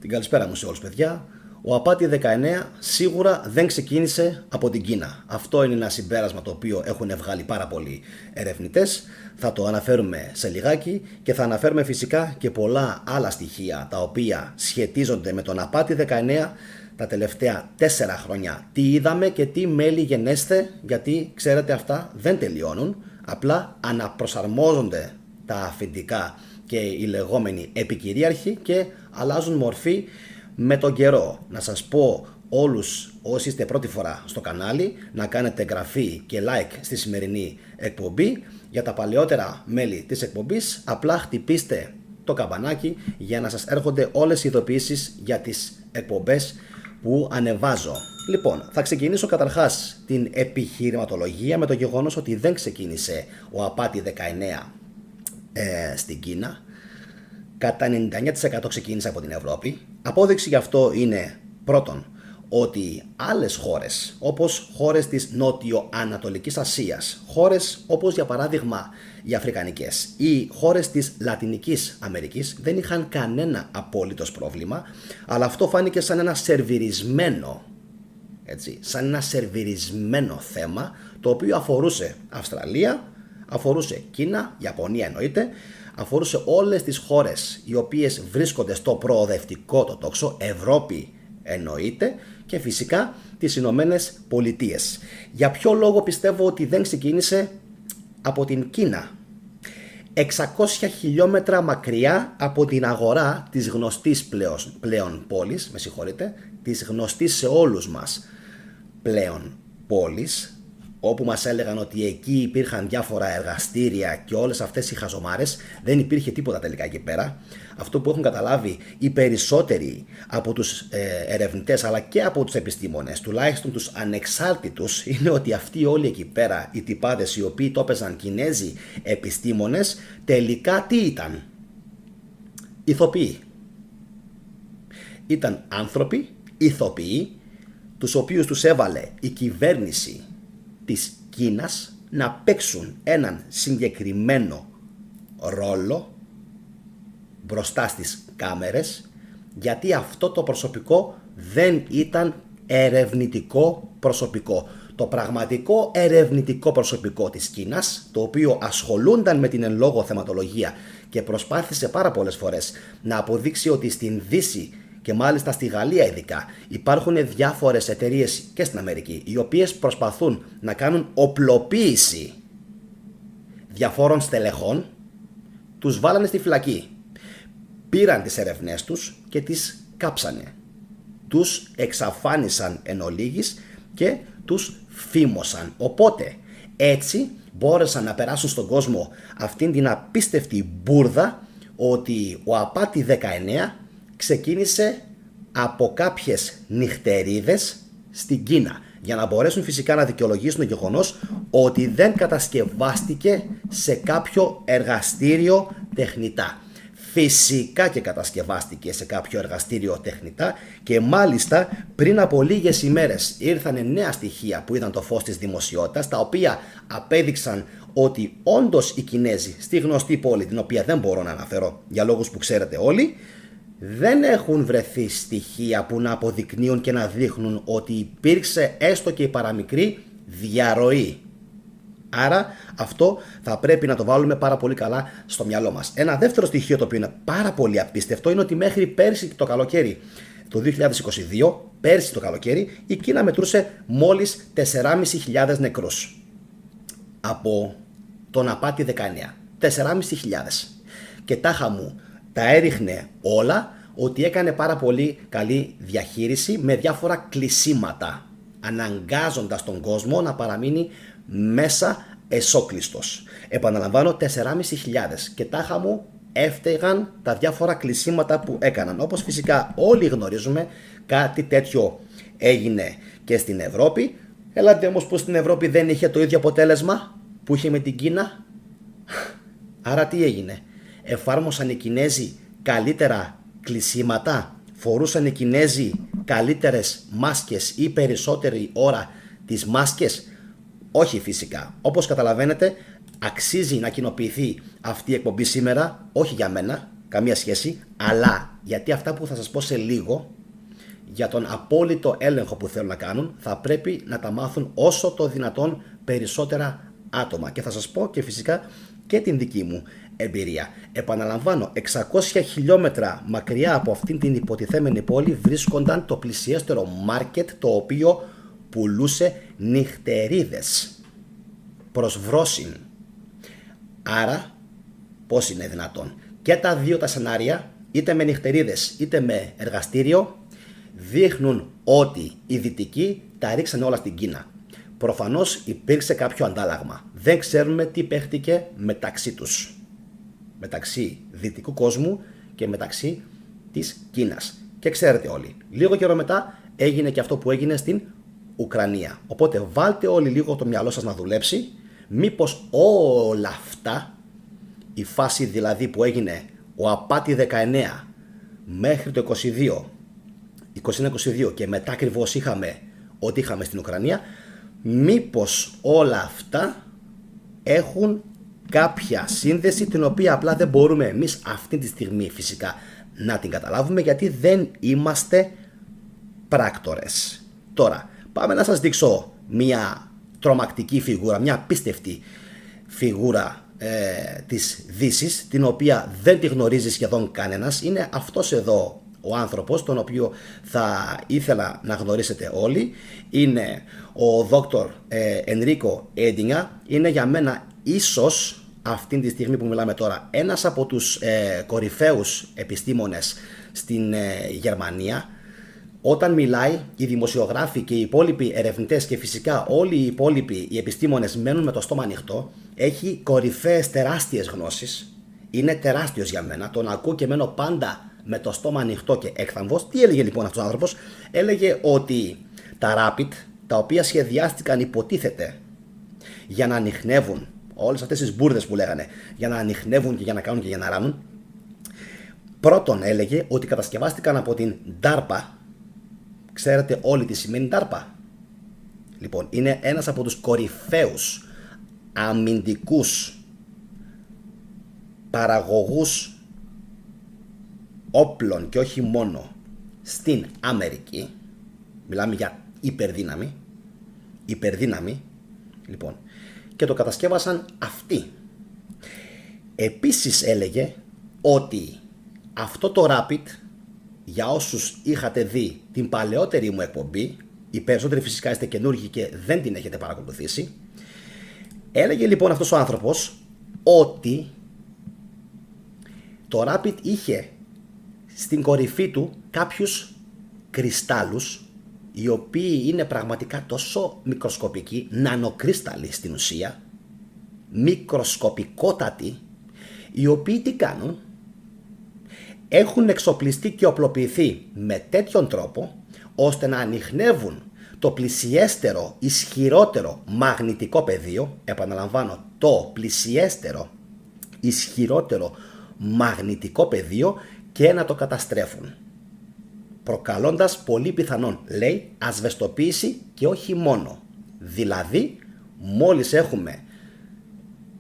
Την καλησπέρα μου σε όλους, παιδιά. Ο Απάτη 19 σίγουρα δεν ξεκίνησε από την Κίνα. Αυτό είναι ένα συμπέρασμα το οποίο έχουν βγάλει πάρα πολλοί ερευνητές. Θα το αναφέρουμε σε λιγάκι και θα αναφέρουμε φυσικά και πολλά άλλα στοιχεία τα οποία σχετίζονται με τον Απάτη 19 τα τελευταία 4 χρόνια. Τι είδαμε και τι μέλη γενέστε, γιατί ξέρετε αυτά δεν τελειώνουν, απλά αναπροσαρμόζονται τα αφεντικά και οι λεγόμενοι επικυρίαρχοι και αλλάζουν μορφή με τον καιρό. Να σας πω όλους όσοι είστε πρώτη φορά στο κανάλι να κάνετε εγγραφή και like στη σημερινή εκπομπή. Για τα παλαιότερα μέλη της εκπομπής απλά χτυπήστε το καμπανάκι για να σας έρχονται όλες οι ειδοποιήσεις για τις εκπομπές που ανεβάζω. Λοιπόν, θα ξεκινήσω καταρχάς την επιχειρηματολογία με το γεγονός ότι δεν ξεκίνησε ο Απάτη 19 στην Κίνα. Κατά 99% ξεκίνησε από την Ευρώπη. Απόδειξη γι' αυτό είναι πρώτον ότι άλλες χώρες όπως χώρες της Νότιο-Ανατολικής Ασίας, χώρες όπως για παράδειγμα οι Αφρικανικές ή χώρες της Λατινικής Αμερικής δεν είχαν κανένα απόλυτος πρόβλημα, αλλά αυτό φάνηκε σαν ένα σερβιρισμένο θέμα, το οποίο αφορούσε Αυστραλία, αφορούσε Κίνα, Ιαπωνία εννοείται, αφορούσε όλες τις χώρες οι οποίες βρίσκονται στο προοδευτικό το τόξο, Ευρώπη εννοείται, και φυσικά τις Ηνωμένες Πολιτείες. Για ποιο λόγο πιστεύω ότι δεν ξεκίνησε από την Κίνα? 600 χιλιόμετρα μακριά από την αγορά της γνωστής πλέον πόλης, της γνωστής σε όλους μας πλέον πόλης, όπου μας έλεγαν ότι εκεί υπήρχαν διάφορα εργαστήρια και όλες αυτές οι χαζομάρες, δεν υπήρχε τίποτα τελικά εκεί πέρα. Αυτό που έχουν καταλάβει οι περισσότεροι από τους ερευνητές αλλά και από τους επιστήμονες, τουλάχιστον τους ανεξάρτητους, είναι ότι αυτοί όλοι εκεί πέρα οι τυπάδες οι οποίοι το έπαιζαν Κινέζοι επιστήμονες, τελικά τι ήταν? Ηθοποιοί. Ήταν άνθρωποι, ηθοποιοί, τους οποίους τους έβαλε η κυβέρνηση της Κίνας να παίξουν έναν συγκεκριμένο ρόλο μπροστά στις κάμερες, γιατί αυτό το προσωπικό δεν ήταν ερευνητικό προσωπικό. Το πραγματικό ερευνητικό προσωπικό της Κίνας, το οποίο ασχολούνταν με την εν λόγω θεματολογία και προσπάθησε πάρα πολλές φορές να αποδείξει ότι στην Δύση και μάλιστα στη Γαλλία ειδικά υπάρχουν διάφορες εταιρείες και στην Αμερική οι οποίες προσπαθούν να κάνουν οπλοποίηση διαφόρων στελεχών, τους βάλανε στη φυλακή. Πήραν τις ερευνές τους και τις κάψανε. Τους εξαφάνισαν εν ολίγης και τους φήμωσαν. Οπότε έτσι μπόρεσαν να περάσουν στον κόσμο αυτήν την απίστευτη μπουρδα ότι ο Απάτη 19 ξεκίνησε από κάποιες νυχτερίδες στην Κίνα, για να μπορέσουν φυσικά να δικαιολογήσουν το γεγονός ότι δεν κατασκευάστηκε σε κάποιο εργαστήριο τεχνητά. Φυσικά και κατασκευάστηκε σε κάποιο εργαστήριο τεχνητά, και μάλιστα πριν από λίγες ημέρες ήρθαν νέα στοιχεία που είδαν το φως της δημοσιότητας, τα οποία απέδειξαν ότι όντως οι Κινέζοι στη γνωστή πόλη, την οποία δεν μπορώ να αναφέρω για λόγους που ξέρετε όλοι, δεν έχουν βρεθεί στοιχεία που να αποδεικνύουν και να δείχνουν ότι υπήρξε έστω και η παραμικρή διαρροή. Άρα αυτό θα πρέπει να το βάλουμε πάρα πολύ καλά στο μυαλό μας. Ένα δεύτερο στοιχείο το οποίο είναι πάρα πολύ απίστευτο είναι ότι μέχρι πέρσι το καλοκαίρι, το 2022, πέρσι το καλοκαίρι, η Κίνα μετρούσε μόλις 4.500 νεκρούς από τον Απάτη 19. 4.500. Και τάχα μου τα έριχνε όλα ότι έκανε πάρα πολύ καλή διαχείριση με διάφορα κλεισίματα, αναγκάζοντας τον κόσμο να παραμείνει μέσα εσόκλειστος. Επαναλαμβάνω, 4.500, και τάχα μου έφταιγαν τα διάφορα κλεισίματα που έκαναν. Όπως φυσικά όλοι γνωρίζουμε, κάτι τέτοιο έγινε και στην Ευρώπη. Έλατε όμως που στην Ευρώπη δεν είχε το ίδιο αποτέλεσμα που είχε με την Κίνα. Άρα τι έγινε? Εφάρμοσαν οι Κινέζοι καλύτερα κλεισίματα? Φορούσαν οι Κινέζοι καλύτερες μάσκες ή περισσότερη ώρα τις μάσκες? Όχι φυσικά. Όπως καταλαβαίνετε, αξίζει να κοινοποιηθεί αυτή η εκπομπή σήμερα, όχι για μένα, καμία σχέση, αλλά γιατί αυτά που θα σας πω σε λίγο για τον απόλυτο έλεγχο που θέλουν να κάνουν θα πρέπει να τα μάθουν όσο το δυνατόν περισσότερα άτομα. Και θα σας πω και φυσικά και την δική μου εμπειρία. Επαναλαμβάνω, 600 χιλιόμετρα μακριά από αυτήν την υποτιθέμενη πόλη βρίσκονταν το πλησιέστερο μάρκετ, το οποίο πουλούσε νυχτερίδες προς βρόσιν. Άρα πώς είναι δυνατόν? Και τα δύο τα σενάρια, είτε με νυχτερίδες είτε με εργαστήριο, δείχνουν ότι οι δυτικοί τα ρίξαν όλα στην Κίνα. Προφανώς υπήρξε κάποιο αντάλλαγμα. Δεν ξέρουμε τι παίχτηκε μεταξύ τους. Μεταξύ δυτικού κόσμου και μεταξύ της Κίνας. Και ξέρετε όλοι, λίγο καιρό μετά έγινε και αυτό που έγινε στην Ουκρανία. Οπότε βάλτε όλοι λίγο το μυαλό σας να δουλέψει. Μήπως όλα αυτά, η φάση δηλαδή που έγινε ο Απάτη 19 μέχρι το 21-22 και μετά ακριβώς είχαμε ό,τι είχαμε στην Ουκρανία, μήπως όλα αυτά έχουν κάποια σύνδεση την οποία απλά δεν μπορούμε εμείς αυτή τη στιγμή φυσικά να την καταλάβουμε, γιατί δεν είμαστε πράκτορες. Τώρα πάμε να σας δείξω μια τρομακτική φιγούρα, μια απίστευτη φιγούρα της Δύσης, την οποία δεν τη γνωρίζει σχεδόν κανένας. Είναι αυτός εδώ ο άνθρωπος, τον οποίο θα ήθελα να γνωρίσετε όλοι. Είναι ο Δόκτωρ Ενρίκο Έντινγκα. Είναι για μένα ίσως αυτή τη στιγμή που μιλάμε τώρα ένας από τους κορυφαίους επιστήμονες στην Γερμανία. Όταν μιλάει, οι δημοσιογράφοι και οι υπόλοιποι ερευνητές και φυσικά όλοι οι υπόλοιποι οι επιστήμονες μένουν με το στόμα ανοιχτό. Έχει κορυφαίες τεράστιες γνώσεις. Είναι τεράστιος για μένα. Τον ακούω και μένω πάντα με το στόμα ανοιχτό και έκθαμβος. Τι έλεγε λοιπόν αυτός ο άνθρωπος? Έλεγε ότι τα Rapid, τα οποία σχεδιάστηκαν υποτίθεται για να ανιχνεύουν όλες αυτές τις μπουρδες που λέγανε, για να ανιχνεύουν και για να κάνουν και για να ράνουν. Πρώτον έλεγε ότι κατασκευάστηκαν από την DARPA. Ξέρετε όλοι τι σημαίνει DARPA? Λοιπόν, είναι ένας από τους κορυφαίους αμυντικούς παραγωγούς όπλων και όχι μόνο στην Αμερική. Μιλάμε για υπερδύναμη λοιπόν, και το κατασκεύασαν αυτοί. Επίσης έλεγε ότι αυτό το Rapid, για όσους είχατε δει την παλαιότερη μου εκπομπή, οι περισσότεροι φυσικά είστε καινούργοι και δεν την έχετε παρακολουθήσει, έλεγε λοιπόν αυτός ο άνθρωπος ότι το Rapid είχε στην κορυφή του κάποιους κρυστάλλους, οι οποίοι είναι πραγματικά τόσο μικροσκοπικοί, νανοκρίσταλλοι στην ουσία, μικροσκοπικότατοι, οι οποίοι τι κάνουν? Έχουν εξοπλιστεί και οπλοποιηθεί με τέτοιον τρόπο ώστε να ανιχνεύουν το πλησιέστερο, ισχυρότερο μαγνητικό πεδίο. Επαναλαμβάνω, το πλησιέστερο, ισχυρότερο μαγνητικό πεδίο, και να το καταστρέφουν, προκαλώντας πολύ πιθανόν, λέει, ασβεστοποίηση και όχι μόνο. Δηλαδή, μόλις έχουμε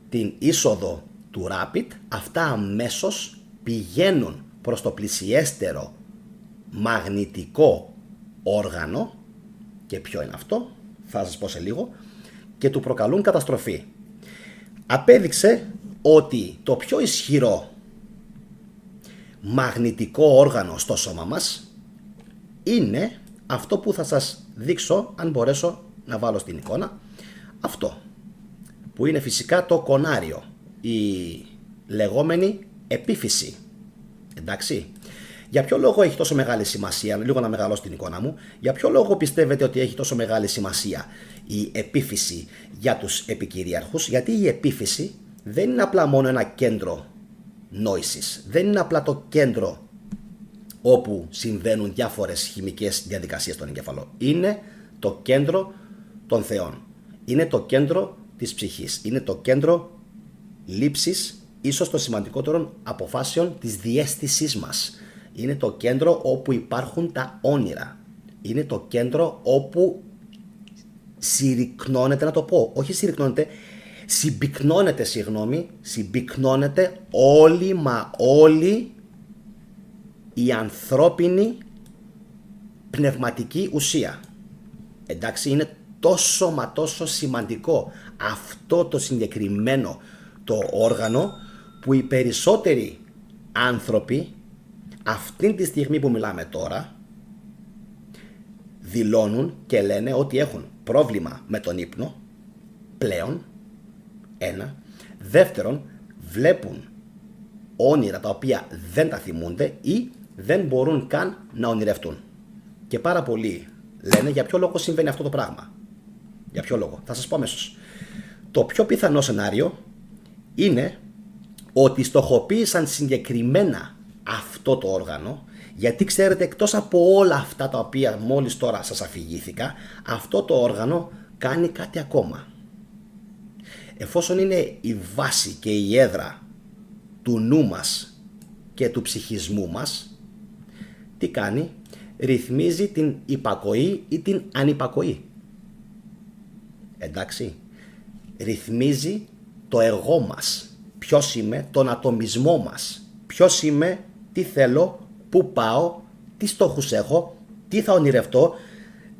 την είσοδο του Rapid, αυτά αμέσως πηγαίνουν προς το πλησιέστερο μαγνητικό όργανο, και ποιο είναι αυτό, θα σας πω σε λίγο, και του προκαλούν καταστροφή. Απέδειξε ότι το πιο ισχυρό μαγνητικό όργανο στο σώμα μας είναι αυτό που θα σας δείξω, αν μπορέσω να βάλω στην εικόνα, αυτό που είναι φυσικά το κονάριο, η λεγόμενη επίφυση. Εντάξει, για ποιο λόγο έχει τόσο μεγάλη σημασία, λίγο να μεγαλώσω την εικόνα μου, για ποιο λόγο πιστεύετε ότι έχει τόσο μεγάλη σημασία η επίφυση για τους επικυρίαρχους? Γιατί η επίφυση δεν είναι απλά μόνο ένα κέντρο νόησης, δεν είναι απλά το κέντρο όπου συμβαίνουν διάφορες χημικές διαδικασίες στον εγκέφαλο. Είναι το κέντρο των θεών, είναι το κέντρο της ψυχής, είναι το κέντρο λήψης ίσως των σημαντικότερων αποφάσεων της διαίσθησής μας. Είναι το κέντρο όπου υπάρχουν τα όνειρα. Είναι το κέντρο όπου συρρυκνώνεται, να το πω, όχι συρρυκνώνεται, συμπυκνώνεται όλη η ανθρώπινη πνευματική ουσία. Εντάξει, είναι τόσο μα τόσο σημαντικό αυτό το συγκεκριμένο το όργανο που οι περισσότεροι άνθρωποι αυτή τη στιγμή που μιλάμε τώρα δηλώνουν και λένε ότι έχουν πρόβλημα με τον ύπνο πλέον, ένα. Δεύτερον, βλέπουν όνειρα τα οποία δεν τα θυμούνται ή δεν μπορούν καν να ονειρευτούν. Και πάρα πολλοί λένε για ποιο λόγο συμβαίνει αυτό το πράγμα. Για ποιο λόγο, θα σας πω αμέσως. Το πιο πιθανό σενάριο είναι ότι στοχοποίησαν συγκεκριμένα αυτό το όργανο, γιατί ξέρετε, εκτός από όλα αυτά τα οποία μόλις τώρα σας αφηγήθηκα, αυτό το όργανο κάνει κάτι ακόμα. Εφόσον είναι η βάση και η έδρα του νου μας και του ψυχισμού μας, τι κάνει? Ρυθμίζει την υπακοή ή την ανυπακοή. Εντάξει, ρυθμίζει το εγώ μας. Ποιος είμαι, τον ατομισμό μας. Ποιος είμαι, τι θέλω, πού πάω, τι στόχους έχω, τι θα ονειρευτώ,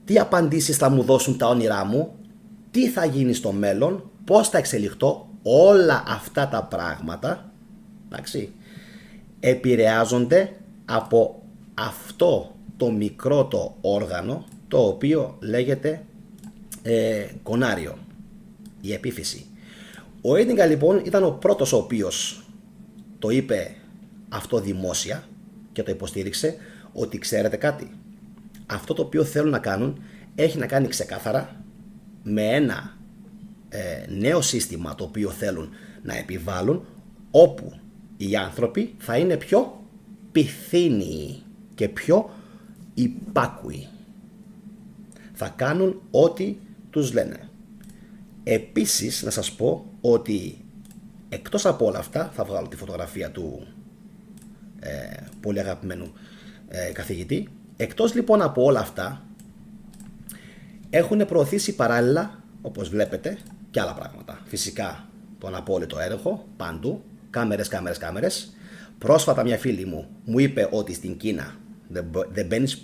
τι απαντήσεις θα μου δώσουν τα όνειρά μου, τι θα γίνει στο μέλλον, πώς θα εξελιχθώ. Όλα αυτά τα πράγματα, εντάξει, επηρεάζονται από αυτό το μικρό το όργανο, το οποίο λέγεται κονάριο, η επίφυση. Ο Έντιγκα λοιπόν ήταν ο πρώτος ο οποίος το είπε αυτό δημόσια και το υποστήριξε, ότι ξέρετε κάτι, αυτό το οποίο θέλουν να κάνουν έχει να κάνει ξεκάθαρα με ένα νέο σύστημα το οποίο θέλουν να επιβάλλουν, όπου οι άνθρωποι θα είναι πιο πυθύνιοι και πιο υπάκουοι. Θα κάνουν ό,τι τους λένε. Επίσης να σας πω ότι εκτός από όλα αυτά, θα βγάλω τη φωτογραφία του πολύ αγαπημένου καθηγητή, εκτός λοιπόν από όλα αυτά έχουν προωθήσει παράλληλα, όπως βλέπετε, και άλλα πράγματα. Φυσικά τον απόλυτο έλεγχο παντού, κάμερες. Πρόσφατα μια φίλη μου είπε ότι στην Κίνα δεν μπαίνεις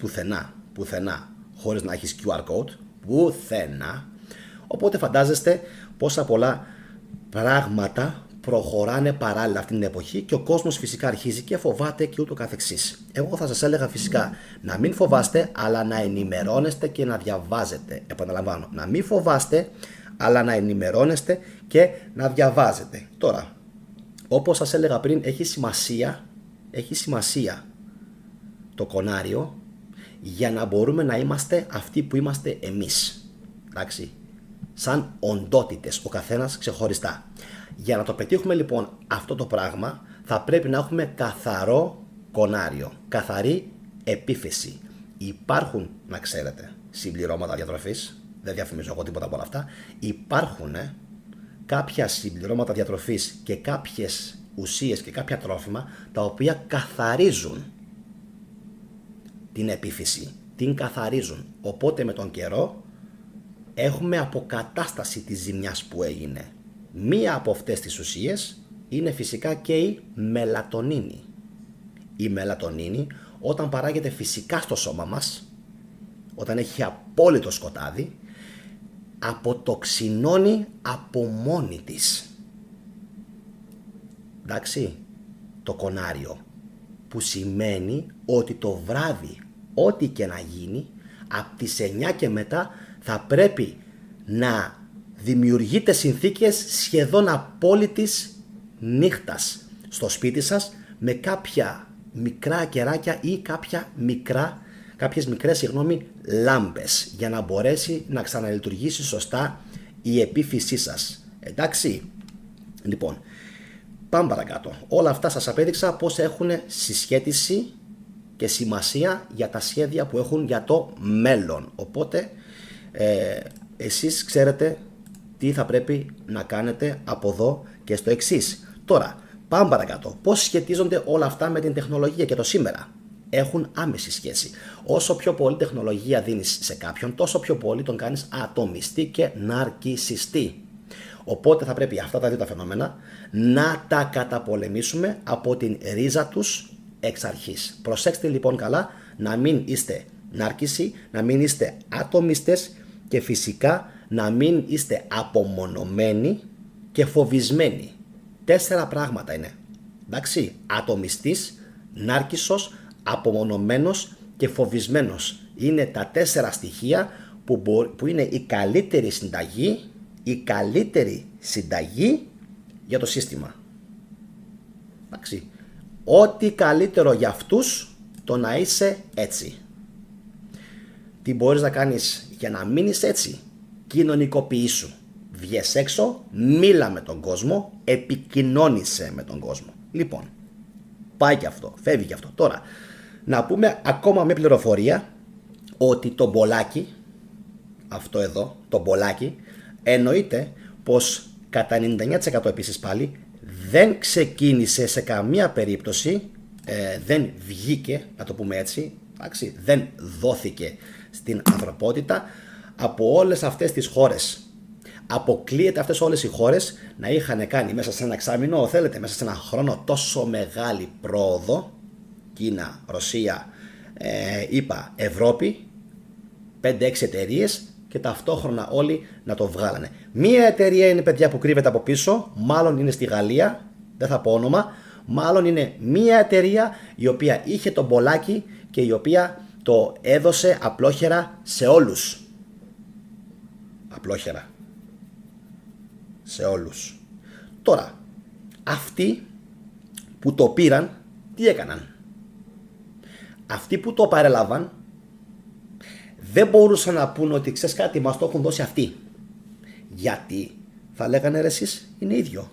πουθενά χωρίς να έχεις QR code, πουθενά. Οπότε φαντάζεστε πόσα πολλά πράγματα προχωράνε παράλληλα αυτή την εποχή και ο κόσμος φυσικά αρχίζει και φοβάται και ούτω καθεξής. Εγώ θα σας έλεγα φυσικά να μην φοβάστε, αλλά να ενημερώνεστε και να διαβάζετε. Επαναλαμβάνω, να μην φοβάστε, αλλά να ενημερώνεστε και να διαβάζετε. Τώρα, όπως σας έλεγα πριν, έχει σημασία το κονάριο για να μπορούμε να είμαστε αυτοί που είμαστε εμείς. Εντάξει, σαν οντότητες, ο καθένας ξεχωριστά. Για να το πετύχουμε λοιπόν αυτό το πράγμα, θα πρέπει να έχουμε καθαρό κονάριο, καθαρή επίφυση. Υπάρχουν, να ξέρετε, συμπληρώματα διατροφής, δεν διαφημίζω εγώ τίποτα από όλα αυτά, υπάρχουν κάποια συμπληρώματα διατροφής και κάποιες ουσίες και κάποια τρόφιμα τα οποία καθαρίζουν την επίφυση, την καθαρίζουν. Οπότε με τον καιρό έχουμε αποκατάσταση της ζημιάς που έγινε. Μία από αυτές τις ουσίες είναι φυσικά και η μελατονίνη. Η μελατονίνη, όταν παράγεται φυσικά στο σώμα μας, όταν έχει απόλυτο σκοτάδι, αποτοξινώνει από μόνη της. Εντάξει, το κονάριο, που σημαίνει ότι το βράδυ, ό,τι και να γίνει, από τις 9 και μετά θα πρέπει να δημιουργείτε συνθήκες σχεδόν απόλυτης νύχτας στο σπίτι σας, με κάποια μικρά κεράκια ή κάποιες μικρές λάμπες, για να μπορέσει να ξαναλειτουργήσει σωστά η επίφυσή σας. Εντάξει, λοιπόν, πάμε παρακάτω. Όλα αυτά σας απέδειξα πως έχουν συσχέτιση και σημασία για τα σχέδια που έχουν για το μέλλον. Οπότε εσείς ξέρετε τι θα πρέπει να κάνετε από εδώ και στο εξής. Τώρα, πάμε παρακάτω. Πώς σχετίζονται όλα αυτά με την τεχνολογία και το σήμερα? Έχουν άμεση σχέση. Όσο πιο πολύ τεχνολογία δίνεις σε κάποιον, τόσο πιο πολύ τον κάνεις ατομιστή και ναρκισσιστή. Οπότε θα πρέπει αυτά τα δύο τα φαινόμενα να τα καταπολεμήσουμε από την ρίζα τους, εξ αρχής. Προσέξτε λοιπόν καλά να μην είστε νάρκισσοι, να μην είστε ατομιστές και φυσικά να μην είστε απομονωμένοι και φοβισμένοι. 4 πράγματα είναι. Εντάξει, ατομιστής, νάρκισσος, απομονωμένος και φοβισμένος. Είναι τα 4 στοιχεία που είναι η καλύτερη συνταγή για το σύστημα. Εντάξει. Ό,τι καλύτερο για αυτούς το να είσαι έτσι. Τι μπορείς να κάνεις για να μείνεις έτσι? Κοινωνικοποιήσου. Βγες έξω, μίλα με τον κόσμο, επικοινώνησε με τον κόσμο. Λοιπόν, πάει και αυτό, φεύγει και αυτό. Τώρα, να πούμε ακόμα μια πληροφορία ότι το μπολάκι, αυτό εδώ, το μπολάκι, εννοείται πως κατά 99% επίσης πάλι δεν ξεκίνησε σε καμία περίπτωση, δεν βγήκε, να το πούμε έτσι, εντάξει, δεν δόθηκε στην ανθρωπότητα από όλες αυτές τις χώρες. Αποκλείεται αυτές όλες οι χώρες να είχαν κάνει μέσα σε ένα εξάμηνο, θέλετε, μέσα σε ένα χρόνο τόσο μεγάλη πρόοδο, Κίνα, Ρωσία, ΗΠΑ, Ευρώπη, 5-6 εταιρείες και ταυτόχρονα όλοι να το βγάλανε. Μία εταιρεία είναι, παιδιά, που κρύβεται από πίσω, μάλλον είναι στη Γαλλία, δεν θα πω όνομα, μάλλον είναι μία εταιρεία η οποία είχε το μπολάκι και η οποία το έδωσε απλόχερα σε όλους. Απλόχερα. Σε όλους. Τώρα, αυτοί που το πήραν, τι έκαναν? Αυτοί που το παρέλαβαν δεν μπορούσαν να πούν ότι ξέρεις κάτι, μας το έχουν δώσει αυτοί. Γιατί θα λέγανε ρε εσείς είναι ίδιο.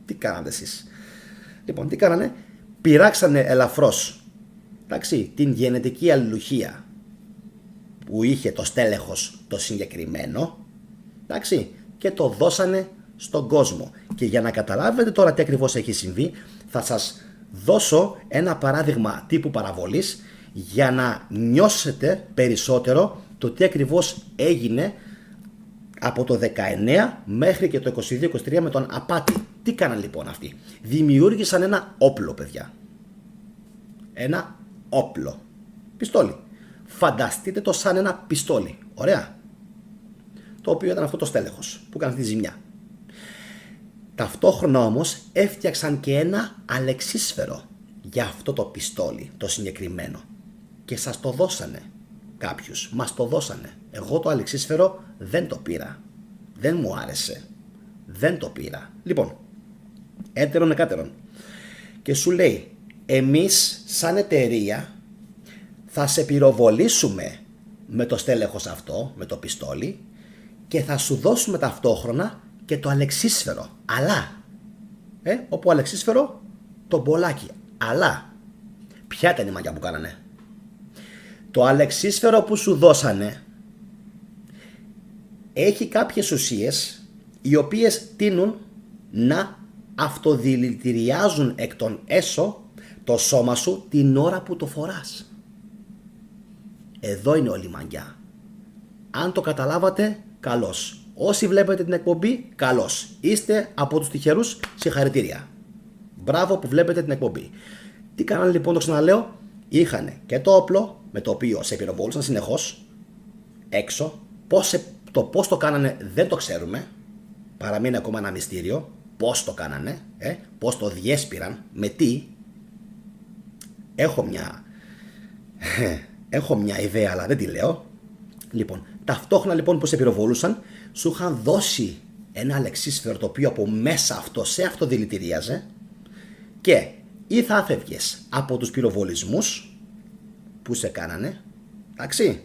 Τι κάνατε εσείς? Λοιπόν, τι κάνανε? Πειράξανε ελαφρώς, εντάξει, την γενετική αλληλουχία που είχε το στέλεχος το συγκεκριμένο, εντάξει, και το δώσανε στον κόσμο. Και για να καταλάβετε τώρα τι ακριβώς έχει συμβεί, θα σας δώσω ένα παράδειγμα τύπου παραβολής για να νιώσετε περισσότερο το τι ακριβώς έγινε από το 19 μέχρι και το 22-23 με τον Απάτη. Τι κάναν λοιπόν αυτοί? Δημιούργησαν ένα όπλο, παιδιά. Ένα όπλο. Πιστόλι. Φανταστείτε το σαν ένα πιστόλι. Ωραία. Το οποίο ήταν αυτό το στέλεχος που έκανε τη ζημιά. Ταυτόχρονα όμως έφτιαξαν και ένα αλεξίσφαιρο για αυτό το πιστόλι το συγκεκριμένο. Και σας το δώσανε κάποιους. Μας το δώσανε. Εγώ το αλεξίσφαιρο δεν το πήρα. Δεν μου άρεσε. Δεν το πήρα. Λοιπόν, έτερον εκάτερον. Και σου λέει, εμείς σαν εταιρεία θα σε πυροβολήσουμε με το στέλεχος αυτό, με το πιστόλι, και θα σου δώσουμε ταυτόχρονα και το αλεξίσφαιρο. Αλλά, όπου αλεξίσφαιρο, το μπολάκι. Αλλά, ποια ήταν η μαγιά που κάνανε? Το αλεξίσφαιρο που σου δώσανε έχει κάποιες ουσίες οι οποίες τείνουν να αυτοδηλητηριάζουν εκ των έσω το σώμα σου την ώρα που το φοράς. Εδώ είναι όλη η μαγιά. Αν το καταλάβατε, καλώς. Όσοι βλέπετε την εκπομπή, καλώς. Είστε από τους τυχερούς, συγχαρητήρια. Μπράβο που βλέπετε την εκπομπή. Τι κάνανε λοιπόν, το ξαναλέω? Είχαν και το όπλο με το οποίο σε πυροβόλησαν συνεχώς έξω. Πώς το κάνανε δεν το ξέρουμε. Παραμένει ακόμα ένα μυστήριο. Πώς το κάνανε, πώς το διέσπηραν, με τι? Έχω μια ιδέα, αλλά δεν τη λέω. Λοιπόν, ταυτόχρονα λοιπόν που σε πυροβολούσαν, σου είχαν δώσει ένα αλεξίσφαιρο το οποίο από μέσα αυτό σε αυτοδηλητηρίαζε και ή θα φεύγες από τους πυροβολισμούς που σε κάνανε, εντάξει,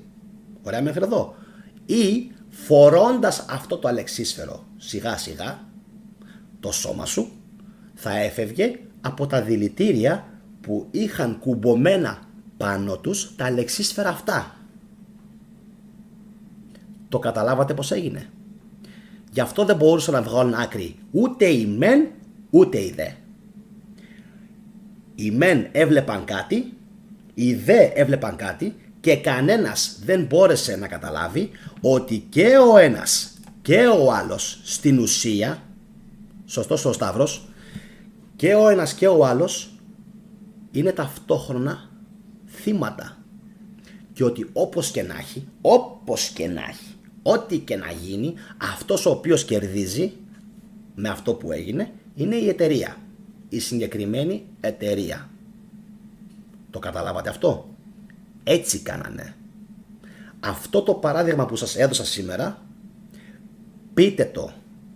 ωραία μέχρι εδώ, ή φορώντας αυτό το αλεξίσφαιρο σιγά σιγά το σώμα σου θα έφευγε από τα δηλητήρια που είχαν κουμπωμένα πάνω τους τα αλεξίσφαιρα αυτά. Το καταλάβατε πως έγινε? Γι' αυτό δεν μπορούσαν να βγάλουν άκρη ούτε οι μεν ούτε οι δε. Οι μεν έβλεπαν κάτι, οι δε έβλεπαν κάτι και κανένας δεν μπόρεσε να καταλάβει ότι και ο ένας και ο άλλος στην ουσία, σωστός ο Σταύρος, και ο ένας και ο άλλος είναι ταυτόχρονα θύματα. Και ότι όπως και να έχει, ό,τι και να γίνει, αυτός ο οποίος κερδίζει με αυτό που έγινε είναι η εταιρεία. Η συγκεκριμένη εταιρεία. Το καταλάβατε αυτό? Έτσι κάνανε. Αυτό το παράδειγμα που σας έδωσα σήμερα, πείτε το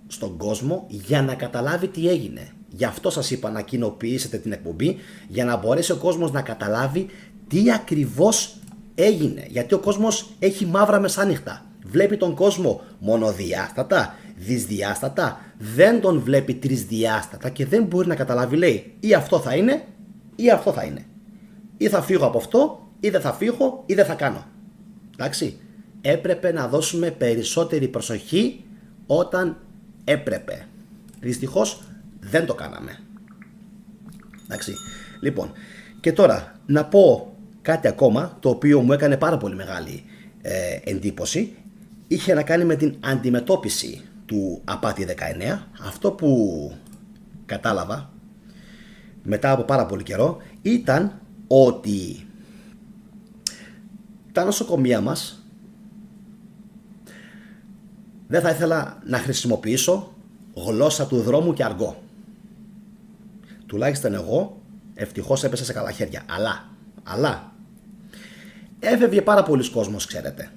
στον κόσμο για να καταλάβει τι έγινε. Γι' αυτό σας είπα να κοινοποιήσετε την εκπομπή, για να μπορέσει ο κόσμος να καταλάβει τι ακριβώς έγινε. Γιατί ο κόσμος έχει μαύρα μεσάνυχτα. Βλέπει τον κόσμο μονοδιάστατα, δυσδιάστατα, δεν τον βλέπει τρισδιάστατα και δεν μπορεί να καταλάβει, λέει, ή αυτό θα είναι ή αυτό θα είναι. Ή θα φύγω από αυτό ή δεν θα φύγω ή δεν θα κάνω. Εντάξει, έπρεπε να δώσουμε περισσότερη προσοχή όταν έπρεπε. Δυστυχώς δεν το κάναμε. Εντάξει, λοιπόν, και τώρα να πω κάτι ακόμα το οποίο μου έκανε πάρα πολύ μεγάλη εντύπωση. Είχε να κάνει με την αντιμετώπιση του Απάτη 19. Αυτό που κατάλαβα μετά από πάρα πολύ καιρό ήταν ότι τα νοσοκομεία μας, δεν θα ήθελα να χρησιμοποιήσω γλώσσα του δρόμου και αργό. Τουλάχιστον εγώ ευτυχώς έπεσα σε καλά χέρια. Αλλά έφευγε πάρα πολλοί κόσμος, ξέρετε.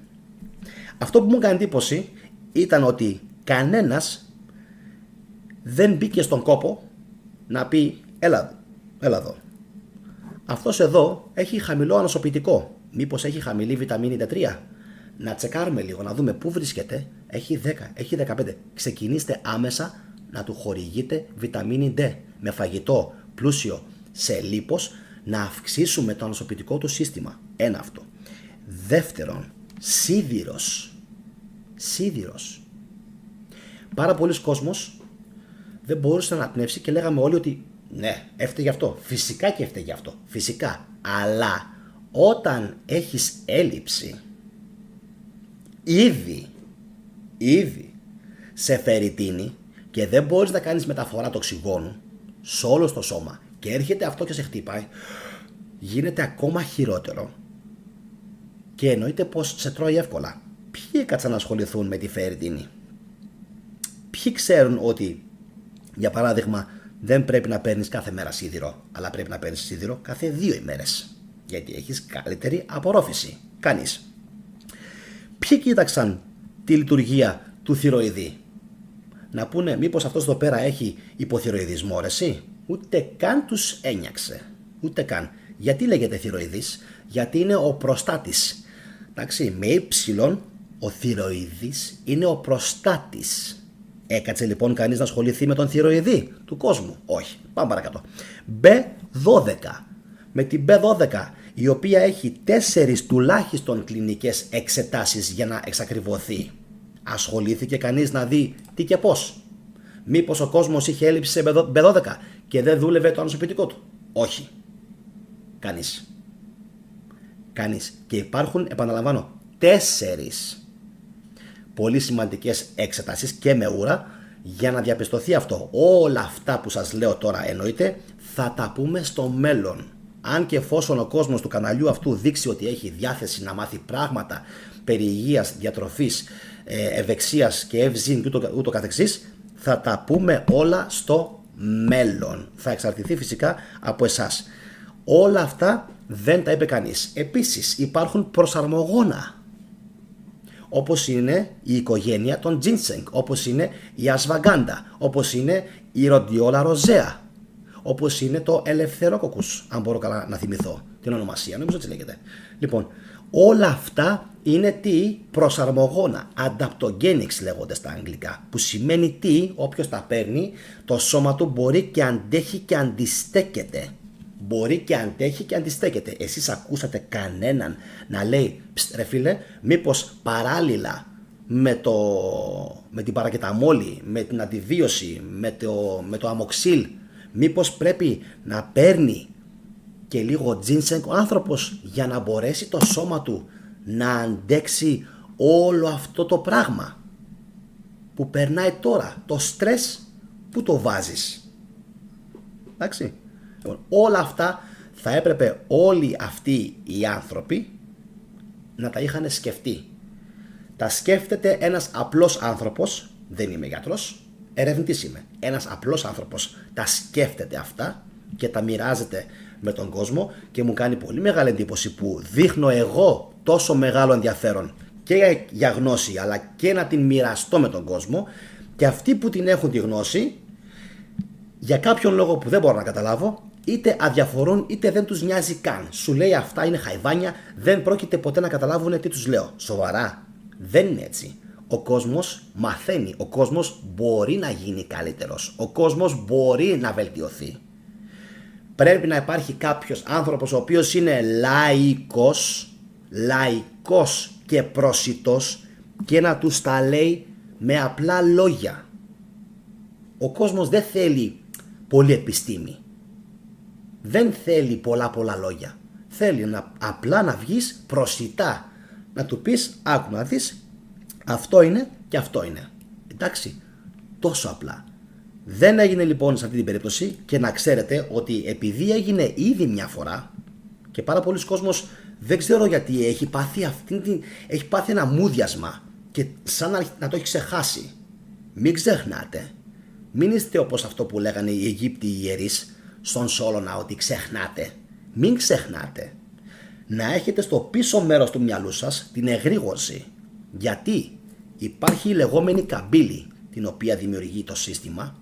Αυτό που μου έκανε εντύπωση ήταν ότι κανένας δεν μπήκε στον κόπο να πει έλα εδώ. Αυτός εδώ έχει χαμηλό ανοσοποιητικό. Μήπως έχει χαμηλή βιταμίνη D3? Να τσεκάρουμε λίγο, να δούμε πού βρίσκεται. Έχει 10, έχει 15. Ξεκινήστε άμεσα να του χορηγείτε βιταμίνη D με φαγητό πλούσιο σε λίπος, να αυξήσουμε το ανοσοποιητικό του σύστημα. Ένα αυτό. Δεύτερον, σίδηρος. Πάρα πολλοί κόσμος δεν μπορούσε να αναπνεύσει και λέγαμε όλοι ότι ναι, έφταιγε αυτό. Φυσικά και έφταιγε αυτό. Φυσικά. Αλλά όταν έχεις έλλειψη ήδη σε φερριτίνη και δεν μπορείς να κάνεις μεταφορά του οξυγόνου σε όλο το σώμα και έρχεται αυτό και σε χτυπάει, γίνεται ακόμα χειρότερο και εννοείται πως σε τρώει εύκολα. Ποιοι έκατσαν να ασχοληθούν με τη φερριτίνη? Ποιοι ξέρουν ότι, για παράδειγμα, δεν πρέπει να παίρνεις κάθε μέρα σίδηρο, αλλά πρέπει να παίρνεις σίδηρο κάθε 2 ημέρες, γιατί έχεις καλύτερη απορρόφηση? Κανείς. Ποιοι κοίταξαν τη λειτουργία του θηροειδή? Να πούνε μήπως αυτός εδώ πέρα έχει υποθυροειδισμό, ρε εσύ? Ούτε καν τους ένιαξε. Ούτε καν. Γιατί λέγεται θηροειδής? Γιατί είναι ο προστάτης. Εντάξει, με ύψιλον ο θηροειδής είναι ο προστάτης. Έκατσε λοιπόν κανείς να ασχοληθεί με τον θηροειδή του κόσμου? Όχι. Πάμε παρακάτω. B12. Με την B12, η οποία έχει 4 τουλάχιστον κλινικές εξετάσεις για να εξακριβωθεί. Ασχολήθηκε κανείς να δει τι και πώς? Μήπως ο κόσμος είχε έλλειψη σε B12 και δεν δούλευε το ανοσοποιητικό του? Όχι. Κανείς. Και υπάρχουν, επαναλαμβάνω, 4 πολύ σημαντικές εξετάσεις και με ούρα για να διαπιστωθεί αυτό. Όλα αυτά που σας λέω τώρα εννοείται θα τα πούμε στο μέλλον. Αν και εφόσον ο κόσμος του καναλιού αυτού δείξει ότι έχει διάθεση να μάθει πράγματα περί υγείας, διατροφής, ευεξίας και ευζήν και ούτω καθεξής, θα τα πούμε όλα στο μέλλον. Θα εξαρτηθεί φυσικά από εσάς. Όλα αυτά δεν τα είπε κανείς. Επίσης υπάρχουν προσαρμογόνα, όπως είναι η οικογένεια των ginseng, όπως είναι η ashwagandha, όπως είναι η rhodiola rosea, όπως είναι το eleftherococcus, αν μπορώ καλά να θυμηθώ την ονομασία, νομίζω έτσι λέγεται. Λοιπόν, όλα αυτά είναι τι? Προσαρμογόνα, adaptogenics λέγονται στα αγγλικά, που σημαίνει τι? Όποιος τα παίρνει, το σώμα του μπορεί και αντέχει και αντιστέκεται. Μπορεί και αντέχει και αντιστέκεται. Εσείς ακούσατε κανέναν να λέει ρε φίλε, μήπως παράλληλα με την παρακεταμόλη, με την αντιβίωση, με το αμοξίλ, μήπως πρέπει να παίρνει και λίγο ginseng ο άνθρωπος για να μπορέσει το σώμα του να αντέξει όλο αυτό το πράγμα που περνάει τώρα, το στρες που το βάζεις? Εντάξει. Όλα αυτά θα έπρεπε όλοι αυτοί οι άνθρωποι να τα είχαν σκεφτεί. Τα σκέφτεται ένας απλός άνθρωπος, δεν είμαι γιατρός, ερευνητής είμαι. Ένας απλός άνθρωπος τα σκέφτεται αυτά και τα μοιράζεται με τον κόσμο και μου κάνει πολύ μεγάλη εντύπωση που δείχνω εγώ τόσο μεγάλο ενδιαφέρον και για γνώση αλλά και να την μοιραστώ με τον κόσμο και αυτοί που την έχουν τη γνώση για κάποιον λόγο που δεν μπορώ να καταλάβω είτε αδιαφορούν είτε δεν τους νοιάζει καν. Σου λέει αυτά είναι χαϊβάνια, δεν πρόκειται ποτέ να καταλάβουν τι τους λέω. Σοβαρά, δεν είναι έτσι. Ο κόσμος μαθαίνει, ο κόσμος μπορεί να γίνει καλύτερος, ο κόσμος μπορεί να βελτιωθεί. Πρέπει να υπάρχει κάποιος άνθρωπος ο οποίος είναι λαϊκός και προσιτός και να τους τα λέει με απλά λόγια. Ο κόσμος δεν θέλει πολλή επιστήμη. Δεν θέλει πολλά λόγια. Θέλει απλά να βγεις προσιτά. Να του πεις, άκου να δεις, αυτό είναι και αυτό είναι. Εντάξει, τόσο απλά. Δεν έγινε λοιπόν σε αυτή την περίπτωση και να ξέρετε ότι επειδή έγινε ήδη μια φορά και πάρα πολλοί κόσμος δεν ξέρω γιατί έχει πάθει ένα μούδιασμα και σαν να το έχει ξεχάσει. Μην ξεχνάτε. Μην είστε όπως αυτό που λέγανε οι Αιγύπτιοι ιερείς στον Σόλωνα ότι ξεχνάτε. Μην ξεχνάτε. Να έχετε στο πίσω μέρος του μυαλού σας την εγρήγορση. Γιατί υπάρχει η λεγόμενη καμπύλη την οποία δημιουργεί το σύστημα.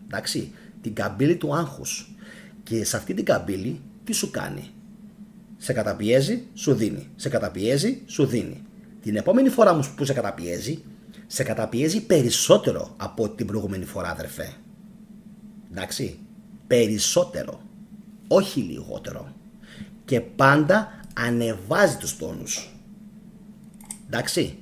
Εντάξει, την καμπύλη του άγχους. Και σε αυτή την καμπύλη τι σου κάνει? Σε καταπιέζει, σου δίνει. Σε καταπιέζει, σου δίνει. Την επόμενη φορά που σε καταπιέζει περισσότερο από την προηγούμενη φορά, αδερφέ. Εντάξει, περισσότερο, όχι λιγότερο. Και πάντα ανεβάζει τους τόνους. Εντάξει,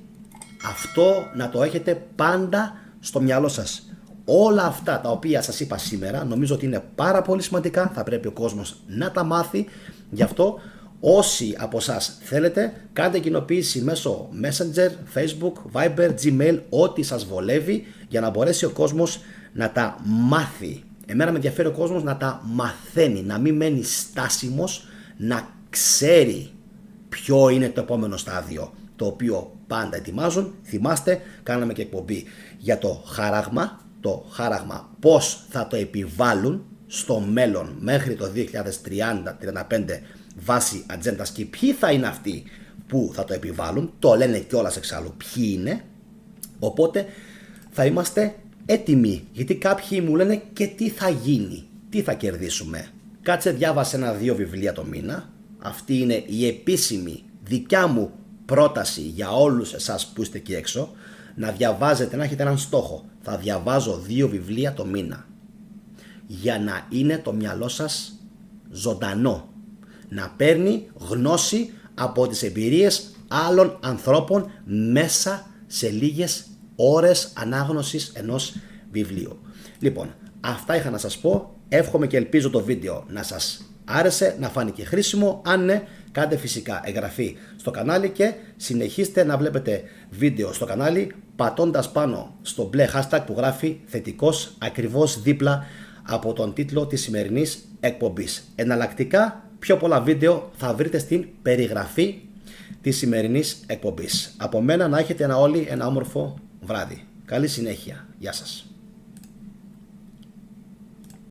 αυτό να το έχετε πάντα στο μυαλό σας. Όλα αυτά τα οποία σας είπα σήμερα νομίζω ότι είναι πάρα πολύ σημαντικά, θα πρέπει ο κόσμος να τα μάθει. Γι' αυτό όσοι από εσάς θέλετε κάντε κοινοποίηση μέσω Messenger, Facebook, Viber, Gmail, ό,τι σας βολεύει για να μπορέσει ο κόσμος να τα μάθει. Εμένα με ενδιαφέρει ο κόσμος να τα μαθαίνει, να μην μένει στάσιμος, να ξέρει ποιο είναι το επόμενο στάδιο, το οποίο πάντα ετοιμάζουν. Θυμάστε, κάναμε και εκπομπή για το χάραγμα πώς θα το επιβάλλουν στο μέλλον μέχρι το 2030-35 βάσει ατζέντας και ποιοι θα είναι αυτοί που θα το επιβάλλουν. Το λένε κιόλας εξάλλου ποιοι είναι. Οπότε θα είμαστε έτοιμοι, γιατί κάποιοι μου λένε και τι θα γίνει, τι θα κερδίσουμε. Κάτσε διάβασε 1-2 βιβλία το μήνα. Αυτή είναι η επίσημη δικιά μου πρόταση για όλους εσάς που είστε εκεί έξω. Να διαβάζετε, να έχετε έναν στόχο. Θα διαβάζω 2 βιβλία το μήνα. Για να είναι το μυαλό σας ζωντανό. Να παίρνει γνώση από τις εμπειρίες άλλων ανθρώπων μέσα σε λίγες ώρες ανάγνωσης ενός βιβλίου. Λοιπόν, αυτά είχα να σας πω. Εύχομαι και ελπίζω το βίντεο να σας άρεσε, να φάνηκε χρήσιμο. Αν ναι, κάντε φυσικά εγγραφή στο κανάλι και συνεχίστε να βλέπετε βίντεο στο κανάλι πατώντας πάνω στο μπλε hashtag που γράφει θετικός ακριβώς δίπλα από τον τίτλο της σημερινής εκπομπής. Εναλλακτικά, πιο πολλά βίντεο θα βρείτε στην περιγραφή της σημερινής εκπομπής. Από μένα να έχετε όλοι ένα όμορφο βράδυ. Καλή συνέχεια. Γεια σας.